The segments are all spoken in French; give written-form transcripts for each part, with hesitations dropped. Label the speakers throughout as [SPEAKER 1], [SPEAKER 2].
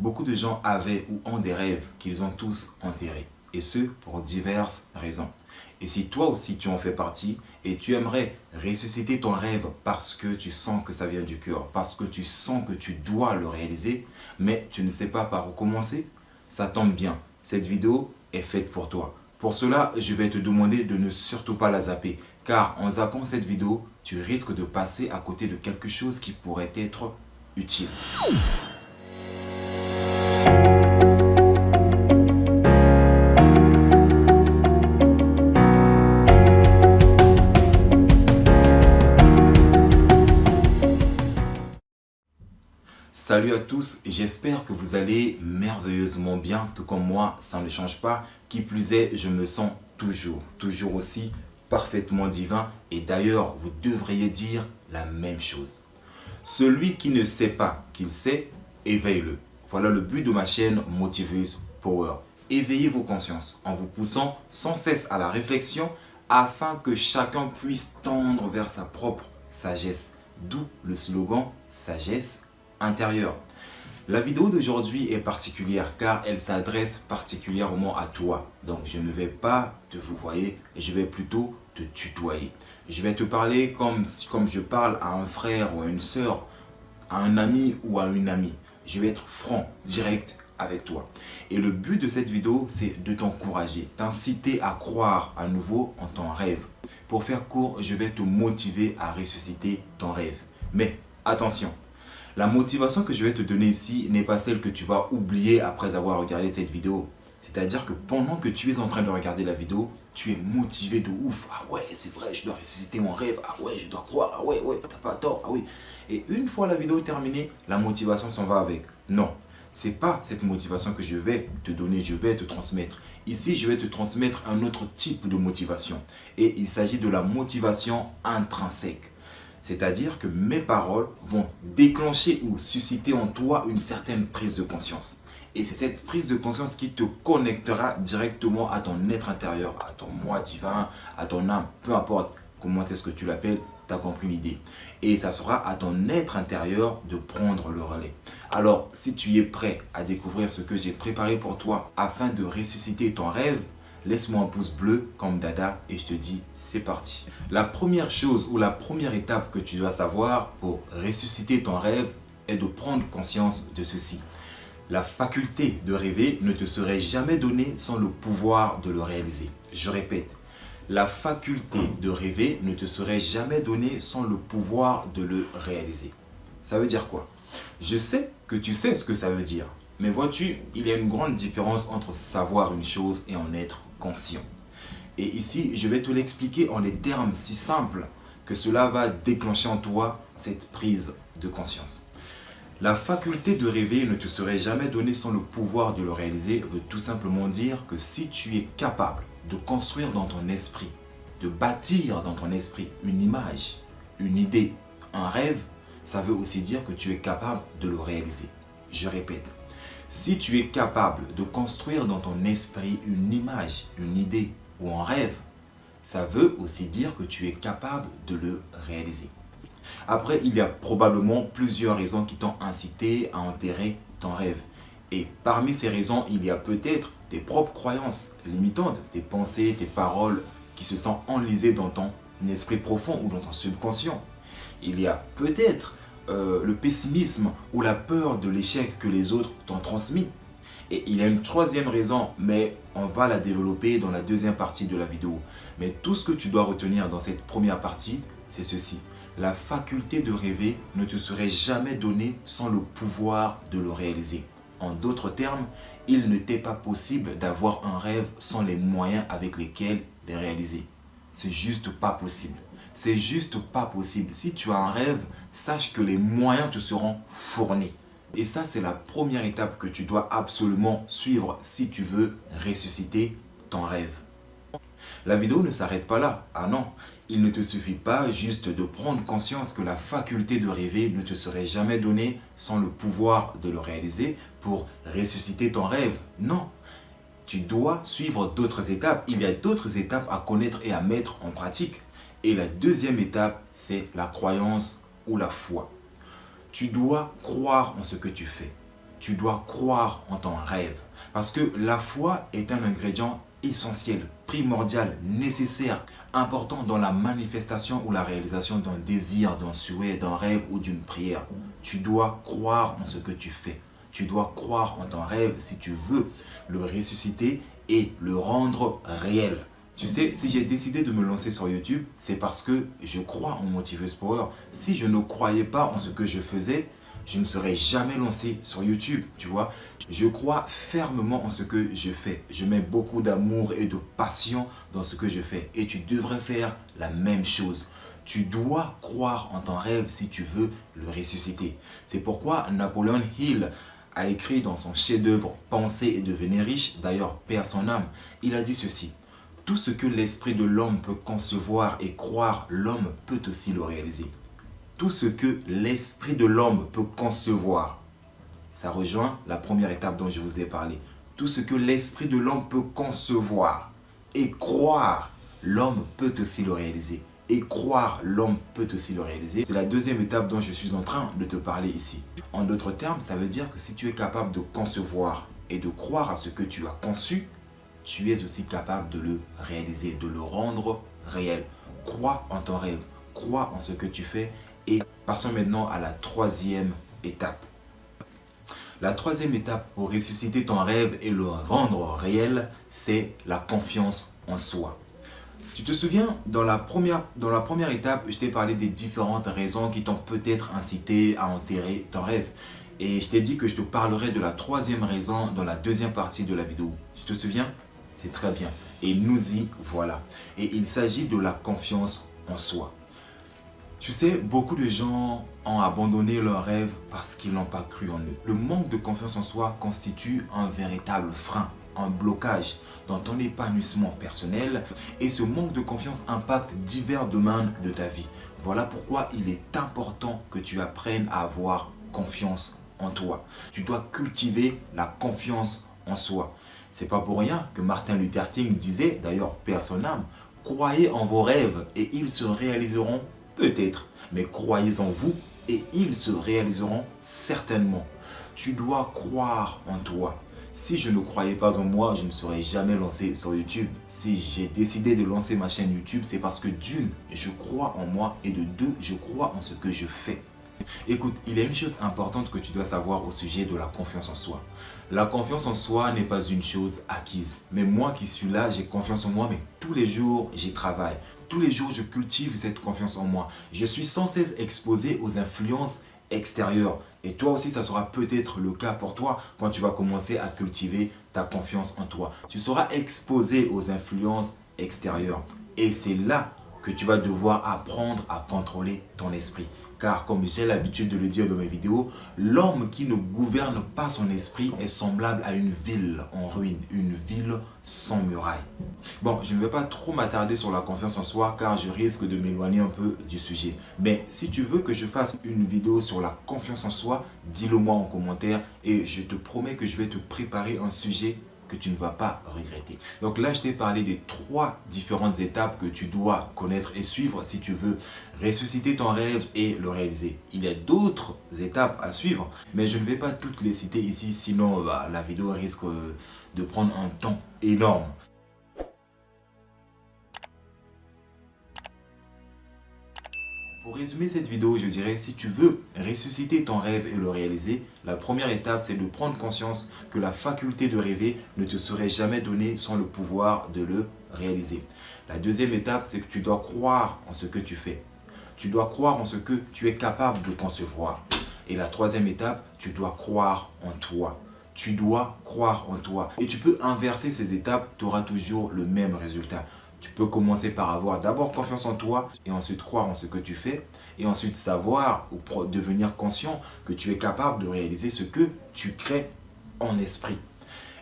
[SPEAKER 1] Beaucoup de gens avaient ou ont des rêves qu'ils ont tous enterrés, et ce pour diverses raisons. Et si toi aussi tu en fais partie et tu aimerais ressusciter ton rêve parce que tu sens que ça vient du cœur, parce que tu sens que tu dois le réaliser, mais tu ne sais pas par où commencer, ça tombe bien. Cette vidéo est faite pour toi. Pour cela, je vais te demander de ne surtout pas la zapper, car en zappant cette vidéo, tu risques de passer à côté de quelque chose qui pourrait être utile. Salut à tous, j'espère que vous allez merveilleusement bien, tout comme moi, ça ne change pas. Qui plus est, je me sens toujours aussi parfaitement divin. Et d'ailleurs, vous devriez dire la même chose. Celui qui ne sait pas qu'il sait, éveille-le. Voilà le but de ma chaîne Motiveuse Power. Éveillez vos consciences en vous poussant sans cesse à la réflexion afin que chacun puisse tendre vers sa propre sagesse. D'où le slogan Sagesse intérieure. La vidéo d'aujourd'hui est particulière car elle s'adresse particulièrement à toi. Donc je ne vais pas te vouvoyer, je vais plutôt te tutoyer. Je vais te parler comme je parle à un frère ou à une sœur, à un ami ou à une amie. Je vais être franc, direct avec toi. Et le but de cette vidéo, c'est de t'encourager, t'inciter à croire à nouveau en ton rêve. Pour faire court, je vais te motiver à ressusciter ton rêve. Mais attention, la motivation que je vais te donner ici n'est pas celle que tu vas oublier après avoir regardé cette vidéo. C'est-à-dire que pendant que tu es en train de regarder la vidéo, tu es motivé de ouf. Ah ouais, c'est vrai, je dois ressusciter mon rêve. Ah ouais, je dois croire. Ah ouais, t'as pas tort. Ah oui. Et une fois la vidéo terminée, la motivation s'en va avec. Non, c'est pas cette motivation que je vais te donner, je vais te transmettre. Ici, je vais te transmettre un autre type de motivation. Et il s'agit de la motivation intrinsèque. C'est-à-dire que mes paroles vont déclencher ou susciter en toi une certaine prise de conscience. Et c'est cette prise de conscience qui te connectera directement à ton être intérieur, à ton moi divin, à ton âme, peu importe comment est-ce que tu l'appelles, tu as compris l'idée. Et ça sera à ton être intérieur de prendre le relais. Alors, si tu es prêt à découvrir ce que j'ai préparé pour toi afin de ressusciter ton rêve, laisse-moi un pouce bleu comme Dada et je te dis c'est parti. La première chose ou la première étape que tu dois savoir pour ressusciter ton rêve est de prendre conscience de ceci. La faculté de rêver ne te serait jamais donnée sans le pouvoir de le réaliser. Je répète, la faculté de rêver ne te serait jamais donnée sans le pouvoir de le réaliser. Ça veut dire quoi? Je sais que tu sais ce que ça veut dire. Mais vois-tu, il y a une grande différence entre savoir une chose et en être conscient. Et ici, je vais te l'expliquer en des termes si simples que cela va déclencher en toi cette prise de conscience. La faculté de rêver ne te serait jamais donnée sans le pouvoir de le réaliser veut tout simplement dire que si tu es capable de construire dans ton esprit, de bâtir dans ton esprit une image, une idée, un rêve, ça veut aussi dire que tu es capable de le réaliser. Je répète. Si tu es capable de construire dans ton esprit une image, une idée ou un rêve, ça veut aussi dire que tu es capable de le réaliser. Après, il y a probablement plusieurs raisons qui t'ont incité à enterrer ton rêve. Et parmi ces raisons, il y a peut-être tes propres croyances limitantes, tes pensées, tes paroles qui se sont enlisées dans ton esprit profond ou dans ton subconscient. Il y a peut-être le pessimisme ou la peur de l'échec que les autres t'ont transmis. Et il y a une troisième raison, mais on va la développer dans la deuxième partie de la vidéo. Mais tout ce que tu dois retenir dans cette première partie, c'est ceci. La faculté de rêver ne te serait jamais donnée sans le pouvoir de le réaliser. En d'autres termes, il ne t'est pas possible d'avoir un rêve sans les moyens avec lesquels les réaliser. C'est juste pas possible. C'est juste pas possible. Si tu as un rêve, sache que les moyens te seront fournis. Et ça, c'est la première étape que tu dois absolument suivre si tu veux ressusciter ton rêve. La vidéo ne s'arrête pas là. Ah non, il ne te suffit pas juste de prendre conscience que la faculté de rêver ne te serait jamais donnée sans le pouvoir de le réaliser pour ressusciter ton rêve. Non, tu dois suivre d'autres étapes. Il y a d'autres étapes à connaître et à mettre en pratique. Et la deuxième étape, c'est la croyance ou la foi. Tu dois croire en ce que tu fais. tu dois croire en ton rêve. Parce que la foi est un ingrédient essentiel, primordial, nécessaire, important dans la manifestation ou la réalisation d'un désir, d'un souhait, d'un rêve ou d'une prière. Tu dois croire en ce que tu fais. Tu dois croire en ton rêve si tu veux le ressusciter et le rendre réel. Tu sais, si j'ai décidé de me lancer sur YouTube, c'est parce que je crois en Motiveuse Power. Si je ne croyais pas en ce que je faisais, je ne serais jamais lancé sur YouTube, tu vois. Je crois fermement en ce que je fais. Je mets beaucoup d'amour et de passion dans ce que je fais. Et tu devrais faire la même chose. Tu dois croire en ton rêve si tu veux le ressusciter. C'est pourquoi Napoleon Hill a écrit dans son chef-d'œuvre « Penser et devenir riche », d'ailleurs « Paix à son âme », il a dit ceci. Tout ce que l'esprit de l'homme peut concevoir et croire, l'homme peut aussi le réaliser. Tout ce que l'esprit de l'homme peut concevoir. Ça rejoint la première étape dont je vous ai parlé. Tout ce que l'esprit de l'homme peut concevoir et croire, l'homme peut aussi le réaliser. Et croire, l'homme peut aussi le réaliser. C'est la deuxième étape dont je suis en train de te parler ici. En d'autres termes, ça veut dire que si tu es capable de concevoir et de croire à ce que tu as conçu, tu es aussi capable de le réaliser, de le rendre réel. Crois en ton rêve, crois en ce que tu fais. Et passons maintenant à la troisième étape. La troisième étape pour ressusciter ton rêve et le rendre réel, c'est la confiance en soi. Tu te souviens, dans la première étape, je t'ai parlé des différentes raisons qui t'ont peut-être incité à enterrer ton rêve. Et je t'ai dit que je te parlerai de la troisième raison dans la deuxième partie de la vidéo. Tu te souviens? C'est très bien. Et nous y voilà. Et il s'agit de la confiance en soi. Tu sais, beaucoup de gens ont abandonné leurs rêves parce qu'ils n'ont pas cru en eux. Le manque de confiance en soi constitue un véritable frein, un blocage dans ton épanouissement personnel et ce manque de confiance impacte divers domaines de ta vie. Voilà pourquoi il est important que tu apprennes à avoir confiance en toi. Tu dois cultiver la confiance en soi. C'est pas pour rien que Martin Luther King disait, d'ailleurs paix à son âme, croyez en vos rêves et ils se réaliseront peut-être, mais croyez en vous et ils se réaliseront certainement. Tu dois croire en toi. Si je ne croyais pas en moi, je ne serais jamais lancé sur YouTube. Si j'ai décidé de lancer ma chaîne YouTube, c'est parce que d'une, je crois en moi et de deux, je crois en ce que je fais. Écoute, il y a une chose importante que tu dois savoir au sujet de la confiance en soi. La confiance en soi n'est pas une chose acquise. Mais moi qui suis là, j'ai confiance en moi, mais tous les jours, j'y travaille. Tous les jours, je cultive cette confiance en moi. Je suis sans cesse exposé aux influences extérieures. Et toi aussi, ça sera peut-être le cas pour toi quand tu vas commencer à cultiver ta confiance en toi. Tu seras exposé aux influences extérieures. Et c'est là que tu vas devoir apprendre à contrôler ton esprit. Car comme j'ai l'habitude de le dire dans mes vidéos, l'homme qui ne gouverne pas son esprit est semblable à une ville en ruine, une ville sans muraille. Bon, je ne vais pas trop m'attarder sur la confiance en soi car je risque de m'éloigner un peu du sujet. Mais si tu veux que je fasse une vidéo sur la confiance en soi, dis-le moi en commentaire et je te promets que je vais te préparer un sujet que tu ne vas pas regretter. Donc là, je t'ai parlé des 3 différentes étapes que tu dois connaître et suivre si tu veux ressusciter ton rêve et le réaliser. Il y a d'autres étapes à suivre, mais je ne vais pas toutes les citer ici, sinon la vidéo risque de prendre un temps énorme. Pour résumer cette vidéo, je dirais, si tu veux ressusciter ton rêve et le réaliser, la première étape, c'est de prendre conscience que la faculté de rêver ne te serait jamais donnée sans le pouvoir de le réaliser. La deuxième étape, c'est que tu dois croire en ce que tu fais. Tu dois croire en ce que tu es capable de concevoir. Et la troisième étape, tu dois croire en toi. Tu dois croire en toi. Et tu peux inverser ces étapes, tu auras toujours le même résultat. Tu peux commencer par avoir d'abord confiance en toi et ensuite croire en ce que tu fais et ensuite savoir ou devenir conscient que tu es capable de réaliser ce que tu crées en esprit.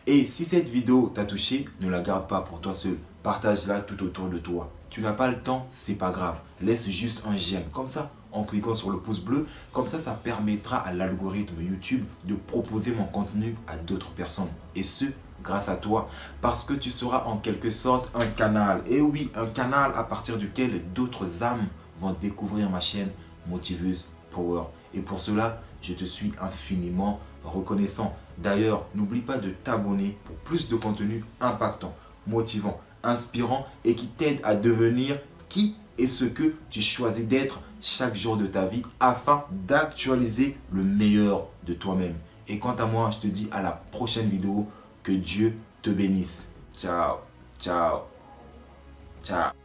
[SPEAKER 1] Et si cette vidéo t'a touché, ne la garde pas pour toi seul. Partage-la tout autour de toi. Tu n'as pas le temps, c'est pas grave. Laisse juste un j'aime comme ça en cliquant sur le pouce bleu. Comme ça permettra à l'algorithme YouTube de proposer mon contenu à d'autres personnes. Et ce, grâce à toi, parce que tu seras en quelque sorte un canal. Et oui, un canal à partir duquel d'autres âmes vont découvrir ma chaîne Motiveuse Power. Et pour cela, je te suis infiniment reconnaissant. D'ailleurs, n'oublie pas de t'abonner pour plus de contenu impactant, motivant, inspirant et qui t'aide à devenir qui et ce que tu choisis d'être chaque jour de ta vie afin d'actualiser le meilleur de toi-même. Et quant à moi, je te dis à la prochaine vidéo. Que Dieu te bénisse. Ciao, ciao, ciao.